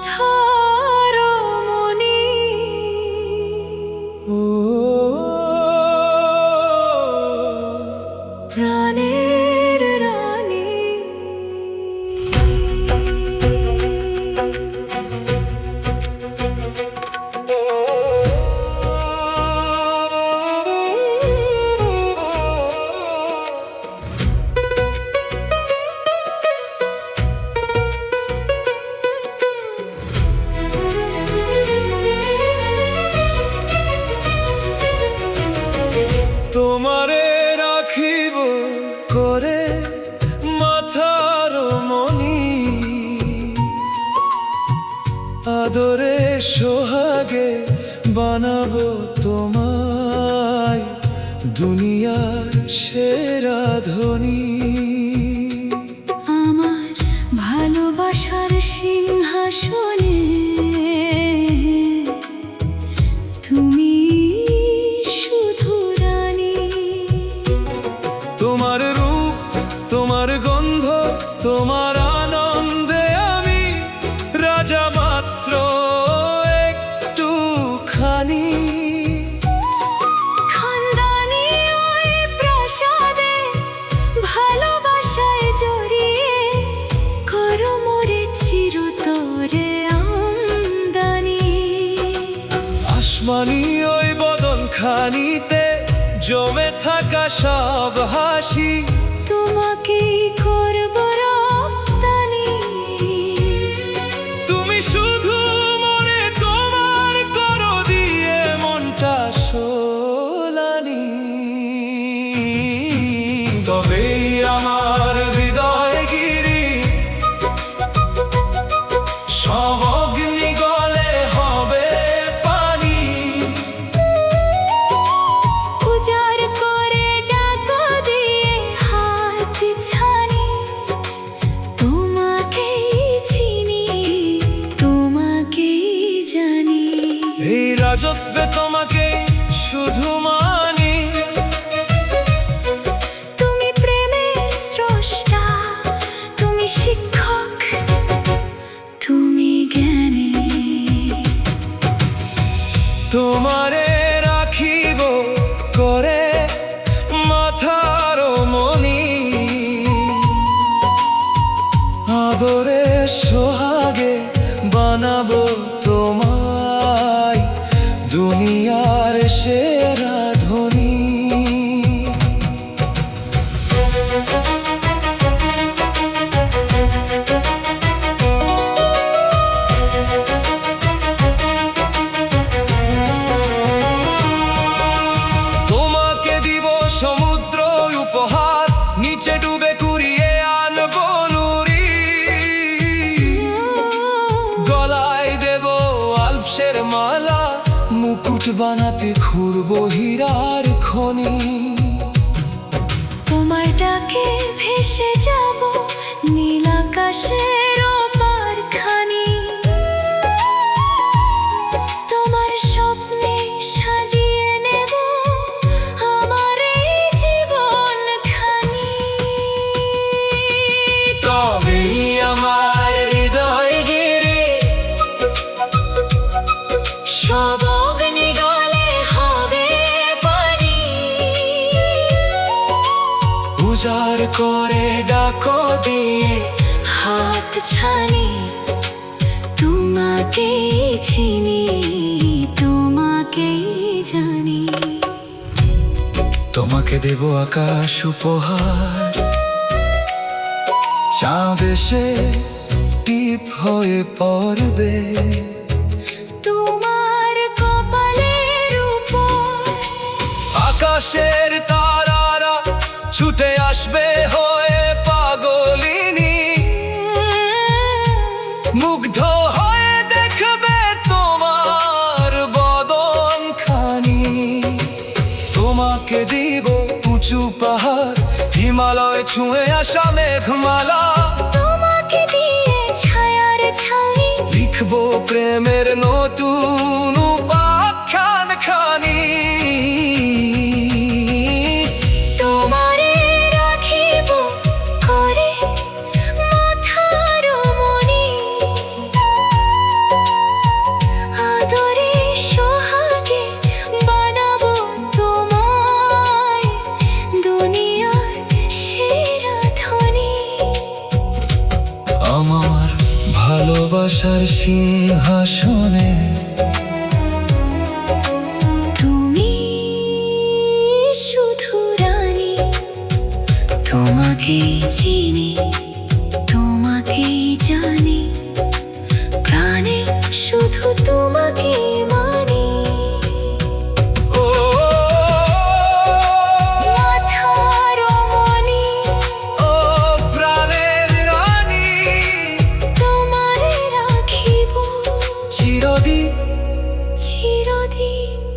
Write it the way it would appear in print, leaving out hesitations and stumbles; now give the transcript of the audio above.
মাথার মনি। ও প্রাণের রানী। তোমারে রাখিব করে মাথার মনি, আদরে সোহাগে বানাবো তোমায় দুনিয়ার সেরা ধনী। আমার ভালোবাসার সিংহাসনে তুমি শুধু রানী। তোমার রূপ, তোমার গন্ধ, তোমার আনন্দে আমি রাজা মাত্র একটুখানি। খানদানি ওই প্রাসাদে ভালোবাসায় জড়িয়ে করো মোরে চিরতরে আমদানি। আসমানি ওই বদন খানিতে জমে থাকা সব হাসি তোমাকেই করব রপ্তানি। তুমি শুধু মনে তোমার করো দিয়ে মনটা সোলানি। তবেই আমার হৃদয় গিরি সব অগ্নি গলে হবে পানি। উজাড় করে ডাকা দিয়ে হাত ছানি। তোমাকেই চিনি, তোমাকেই জানি। এই রাজত্বে তোমাকে শুধু মানি। তুমি প্রেমের স্রষ্টা, তুমি শিক্ষক, তুমি জ্ঞানী। তোমারে রাখিব করে মাথার মনি, আদরে সোহাগে বানাবো তোমায় দুনিয়ার সেরা ধনী। তোমাকে দিব সমুদ্র উপহার, নিচে ডুবে কুড়িয়ে আনবো নুরি। গলায় দেব আলপসের মালা, মুকুট বানাতে খুঁড়বো হীরার খনি। তোমার ডাকে ভেসে যাব নীল আকাশের ওপার খানি। তোমার স্বপ্নে সাজিয়ে নেব আমার এই জীবন খানি। তবেই আমার হৃদয় গিরি সব অগ্নি গলে হবে পানি। উজাড় করে ডাকো দিয়ে হাত ছানি। তোমাকেই চিনি, তোমাকেই জানি। তোমাকে দেব আকাশ উপহার, চাঁদ এসে টিপ হয়ে পড়বে তোমার কপালের উপর আকাশের তারারা ছুটে আসবে হয়ে পাগলিনী। মুগ্ধ হয়ে দেখবে তোমার বদন খানি। তোমাকে দিব উঁচু পাহাড়, হিমালয় ছুঁয়ে আসা মেঘমালা। তোমাকে দিয়ে ছায়ার ছাউনি, লিখবো প্রেমের নতুন উপাখ্যান খানি। তোমারে রাখিব করে মাথার মনি। সিংহাসনে। তুমি শুধু রানী, তোমাকেই চিনি, তোমাকেই জানি, প্রাণে শুধু তোমাকেই মানি। ও মাথার মণি, ও প্রাণের রানী, তোমারে রাখিব চিরদিন চিরদিন।